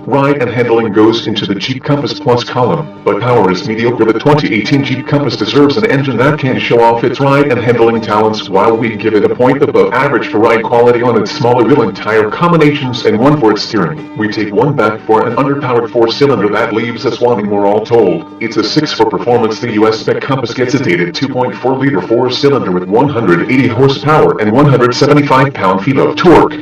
Ride and handling goes into the Jeep Compass Plus column, but power is mediocre. The 2018 Jeep Compass deserves an engine that can show off its ride and handling talents, while we give it a point above average for ride quality on its smaller wheel and tire combinations and one for its steering. We take one back for an underpowered 4-cylinder that leaves us wanting more all told. It's a 6 for performance. The US spec Compass gets a dated 2.4-liter 4-cylinder with 180 horsepower and 175 pound-feet of torque.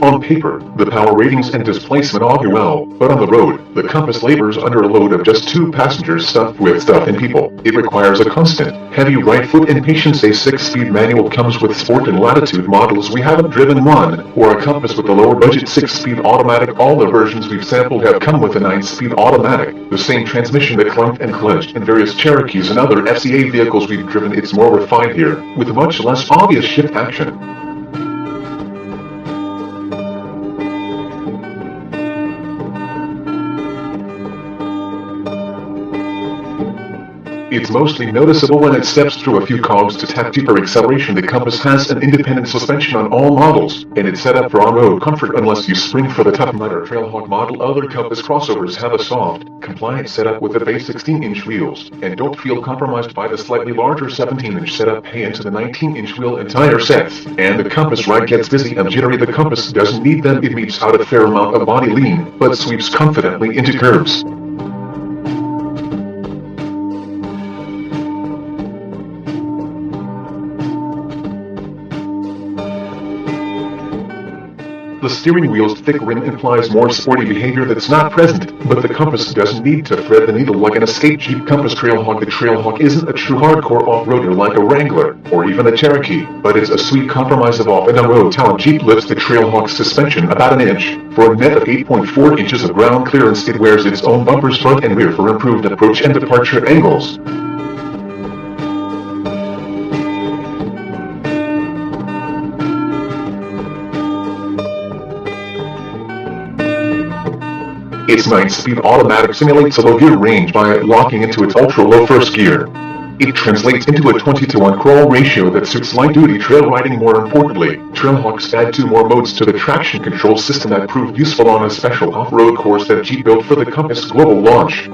On paper, the power ratings and displacement augur well, but on the road, the Compass labors under a load of just 2 passengers stuffed with stuff and people. It requires a constant, heavy right foot and patience. A 6-speed manual comes with Sport and Latitude models. We haven't driven one, or a Compass with the lower budget 6-speed automatic. All the versions we've sampled have come with a 9-speed automatic, the same transmission that clunked and clutched in various Cherokees and other FCA vehicles we've driven. It's more refined here, with much less obvious shift action. It's mostly noticeable when it steps through a few cogs to tap deeper acceleration. The Compass has an independent suspension on all models, and it's set up for on-road comfort unless you spring for the Tough Mudder Trailhawk model. Other Compass crossovers have a soft, compliant setup with the base 16-inch wheels, and don't feel compromised by the slightly larger 17-inch setup. Pay into the 19-inch wheel and tire sets, and the Compass ride gets busy and jittery. The Compass doesn't need them. It meets out a fair amount of body lean, but sweeps confidently into curves. The steering wheel's thick rim implies more sporty behavior that's not present, but the Compass doesn't need to thread the needle like an escape Jeep Compass Trailhawk. The Trailhawk isn't a true hardcore off-roader like a Wrangler, or even a Cherokee, but it's a sweet compromise of off-and-on-road talent. Jeep lifts the Trailhawk's suspension about an inch. For a net of 8.4 inches of ground clearance, it wears its own bumpers front and rear for improved approach and departure angles. Its 9-speed automatic simulates a low gear range by locking into its ultra-low first gear. It translates into a 20-to-1 crawl ratio that suits light-duty trail riding. More importantly, Trailhawks add 2 more modes to the traction control system that proved useful on a special off-road course that Jeep built for the Compass global launch.